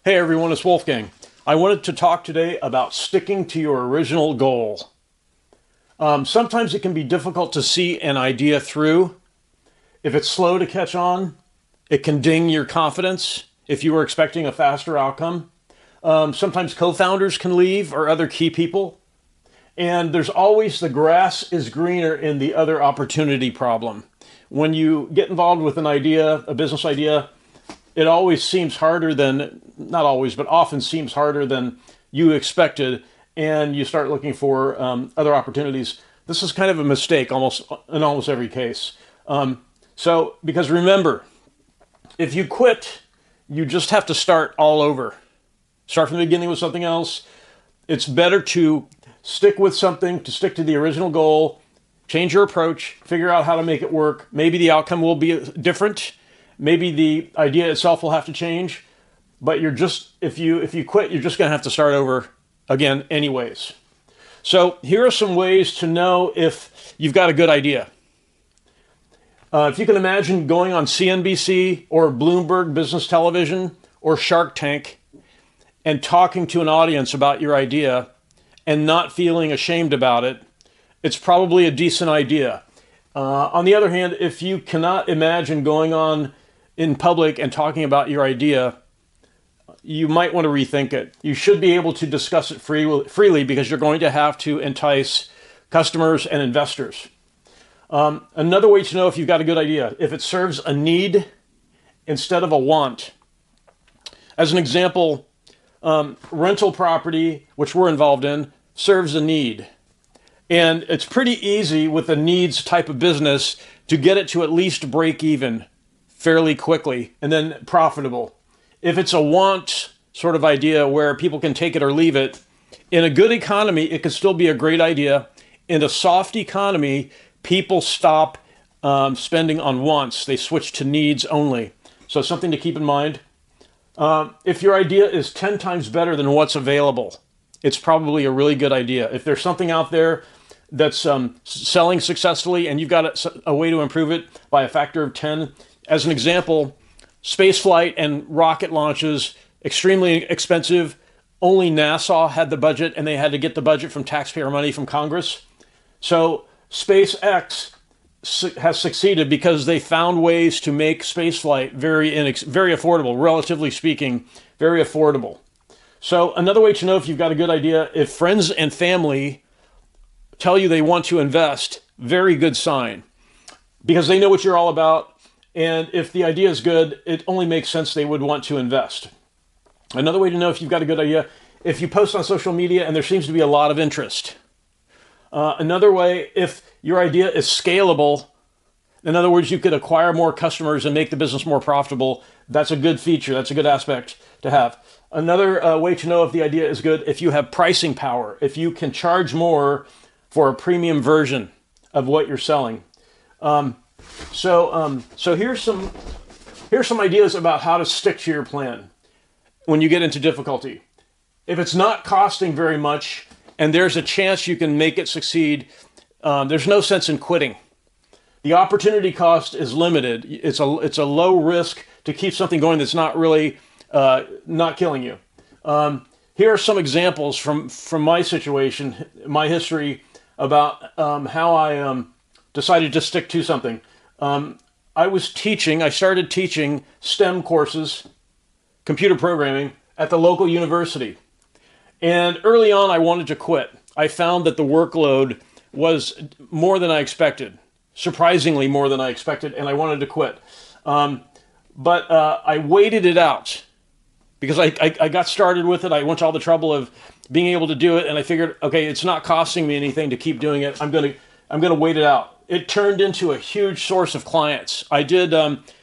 Hey everyone, it's Wolfgang. I wanted to talk today about sticking to your original goal. Sometimes it can be difficult to see an idea through. If it's slow to catch on, it can ding your confidence if you were expecting a faster outcome. Sometimes co-founders can leave or other key people. And there's always the grass is greener in the other opportunity problem. When you get involved with an idea, a business idea, it always seems harder than, not always, but often seems harder than you expected, and you start looking for other opportunities. This is kind of a mistake in almost every case. Because remember, if you quit, you just have to start all over. Start from the beginning with something else. It's better to stick with something, to stick to the original goal, change your approach, figure out how to make it work. Maybe the outcome will be different. Maybe the idea itself will have to change, but if you quit, you're just going to have to start over again anyways. So here are some ways to know if you've got a good idea. If you can imagine going on CNBC or Bloomberg Business Television or Shark Tank and talking to an audience about your idea and not feeling ashamed about it, it's probably a decent idea. On the other hand, if you cannot imagine going on in public and talking about your idea, you might want to rethink it. You should be able to discuss it freely because you're going to have to entice customers and investors. Another way to know if you've got a good idea, if it serves a need instead of a want. As an example, rental property, which we're involved in, serves a need. And it's pretty easy with a needs type of business to get it to at least break even fairly quickly and then profitable. If it's a want sort of idea where people can take it or leave it, in a good economy, it could still be a great idea. In a soft economy, people stop spending on wants. They switch to needs only. So something to keep in mind. If your idea is 10 times better than what's available, it's probably a really good idea. If there's something out there that's selling successfully and you've got a way to improve it by a factor of 10, as an example, spaceflight and rocket launches, extremely expensive. Only NASA had the budget, and they had to get the budget from taxpayer money from Congress. So SpaceX has succeeded because they found ways to make spaceflight very affordable, relatively speaking, very affordable. So another way to know if you've got a good idea, if friends and family tell you they want to invest, very good sign, because they know what you're all about. And if the idea is good, it only makes sense they would want to invest. Another way to know if you've got a good idea, if you post on social media and there seems to be a lot of interest. Another way, if your idea is scalable, in other words, you could acquire more customers and make the business more profitable, that's a good feature, that's a good aspect to have. Another way to know if the idea is good, if you have pricing power, if you can charge more for a premium version of what you're selling. So here's some ideas about how to stick to your plan when you get into difficulty. If it's not costing very much and there's a chance you can make it succeed, there's no sense in quitting. The opportunity cost is limited. It's a low risk to keep something going that's not really not killing you. Here are some examples from my situation, my history about how I decided to stick to something. I started teaching STEM courses, computer programming, at the local university. And early on, I wanted to quit. I found that the workload was more than I expected, surprisingly more than I expected, and I wanted to quit. But I waited it out because I got started with it. I went to all the trouble of being able to do it, and I figured, okay, it's not costing me anything to keep doing it. I'm gonna wait it out. It turned into a huge source of clients. I did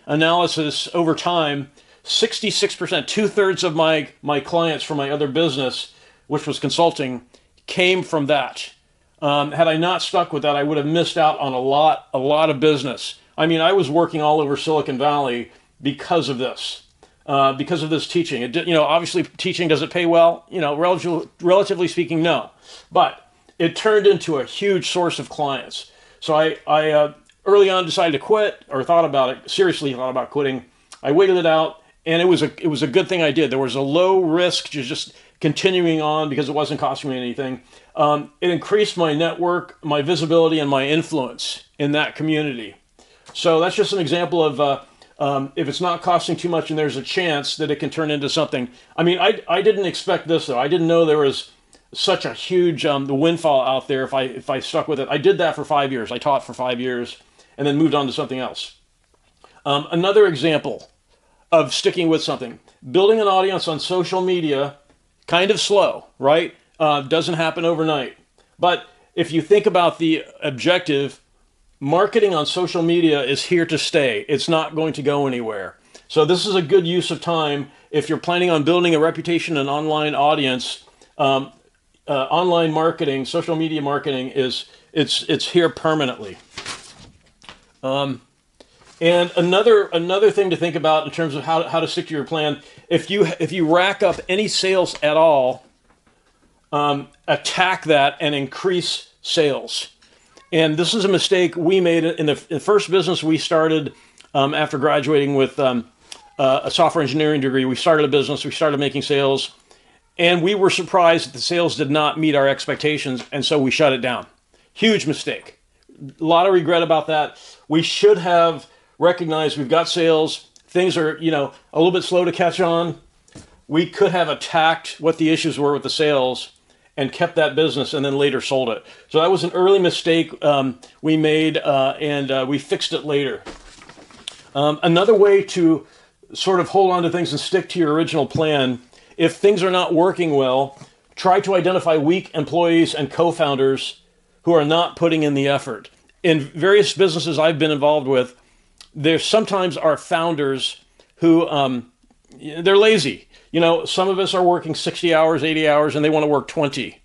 analysis over time. 66%, 2/3 of my clients from my other business, which was consulting, came from that. Had I not stuck with that, I would have missed out on a lot of business. I mean, I was working all over Silicon Valley because of this teaching. Obviously teaching, does it pay well? Relatively speaking, no. But it turned into a huge source of clients. So I early on decided to quit, or seriously thought about quitting. I waited it out, and it was a good thing I did. There was a low risk to just continuing on because it wasn't costing me anything. It increased my network, my visibility, and my influence in that community. So that's just an example of if it's not costing too much and there's a chance that it can turn into something. I mean, I didn't expect this though. I didn't know there was such a huge the windfall out there if I stuck with it. I did that for 5 years. I taught for 5 years and then moved on to something else. Another example of sticking with something. Building an audience on social media, kind of slow, right? Doesn't happen overnight. But if you think about the objective, marketing on social media is here to stay. It's not going to go anywhere. So this is a good use of time if you're planning on building a reputation and online audience. Online marketing, social media marketing it's here permanently. And another thing to think about in terms of how to stick to your plan, if you rack up any sales at all, attack that and increase sales. And this is a mistake we made in the first business we started after graduating with a software engineering degree. We started a business, we started making sales, and we were surprised that the sales did not meet our expectations, and so we shut it down. Huge mistake. A lot of regret about that. We should have recognized we've got sales, things are, a little bit slow to catch on. We could have attacked what the issues were with the sales and kept that business and then later sold it. So that was an early mistake we made, and we fixed it later. Another way to sort of hold on to things and stick to your original plan, if things are not working well, try to identify weak employees and co-founders who are not putting in the effort. In various businesses I've been involved with, there sometimes are founders who, they're lazy. Some of us are working 60 hours, 80 hours, and they want to work 20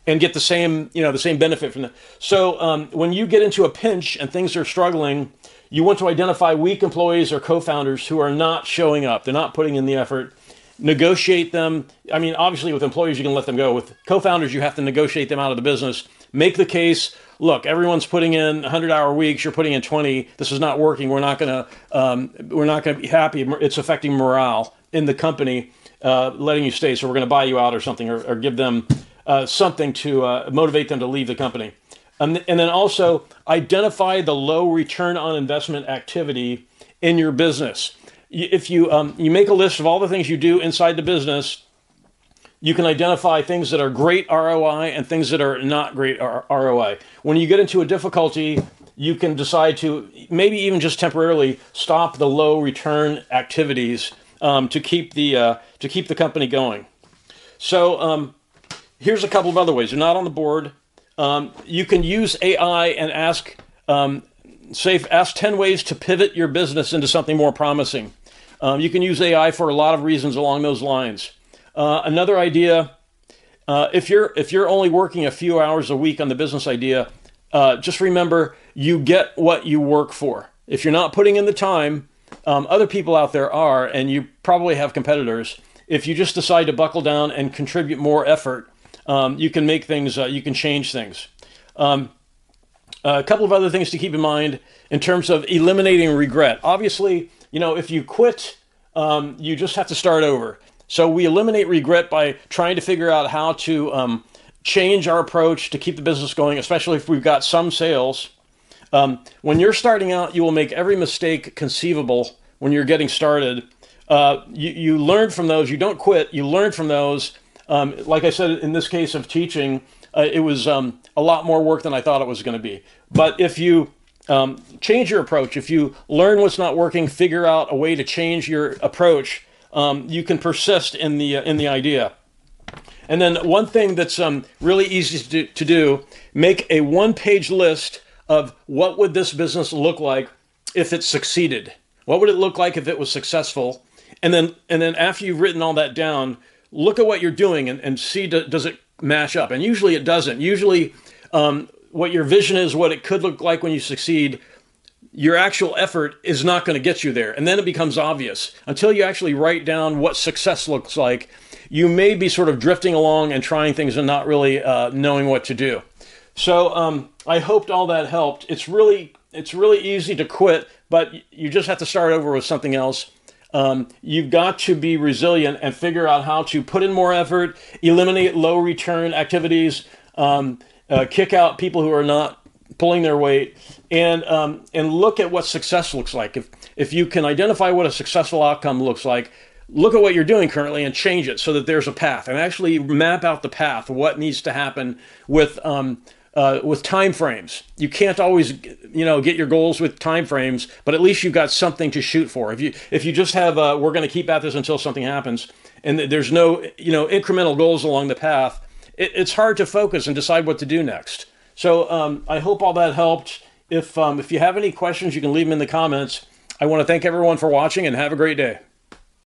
and get the same benefit from that. So when you get into a pinch and things are struggling, you want to identify weak employees or co-founders who are not showing up. They're not putting in the effort. Negotiate them. I mean, obviously with employees, you can let them go. With co-founders, you have to negotiate them out of the business. Make the case, look, everyone's putting in 100-hour weeks. You're putting in 20. This is not working. We're not going to be happy. It's affecting morale in the company, letting you stay. So we're going to buy you out or something, or give them something to motivate them to leave the company. And then also identify the low return on investment activity in your business. If you make a list of all the things you do inside the business, you can identify things that are great ROI and things that are not great ROI. When you get into a difficulty, you can decide to maybe even just temporarily stop the low return activities to keep the company going. So here's a couple of other ways. They're not on the board. You can use AI and ask 10 ways to pivot your business into something more promising. You can use AI for a lot of reasons along those lines. Another idea, if you're only working a few hours a week on the business idea, just remember you get what you work for. If you're not putting in the time, other people out there are, and you probably have competitors. If you just decide to buckle down and contribute more effort, you can make things, you can change things. A couple of other things to keep in mind in terms of eliminating regret. Obviously, if you quit, you just have to start over. So we eliminate regret by trying to figure out how to change our approach to keep the business going, especially if we've got some sales. When you're starting out, you will make every mistake conceivable when you're getting started. You learn from those. You don't quit. You learn from those. Like I said, in this case of teaching, it was a lot more work than I thought it was going to be. But if you change your approach, if you learn what's not working, figure out a way to change your approach, you can persist in the idea. And then one thing that's really easy to do, make a one-page list of what would this business look like if it succeeded? What would it look like if it was successful? And then after you've written all that down, look at what you're doing and see does it match up. And usually it doesn't. Usually what your vision is, what it could look like when you succeed, your actual effort is not going to get you there. And then it becomes obvious. Until you actually write down what success looks like, you may be sort of drifting along and trying things and not really knowing what to do. So I hoped all that helped. It's really easy to quit, but you just have to start over with something else. You've got to be resilient and figure out how to put in more effort, eliminate low return activities, kick out people who are not pulling their weight, and look at what success looks like. If you can identify what a successful outcome looks like, look at what you're doing currently and change it so that there's a path, and actually map out the path, what needs to happen with time frames. You can't always, get your goals with time frames, but at least you've got something to shoot for. If you just have, we're going to keep at this until something happens, and there's no, incremental goals along the path, it's hard to focus and decide what to do next. So I hope all that helped. If you have any questions, you can leave them in the comments. I want to thank everyone for watching and have a great day.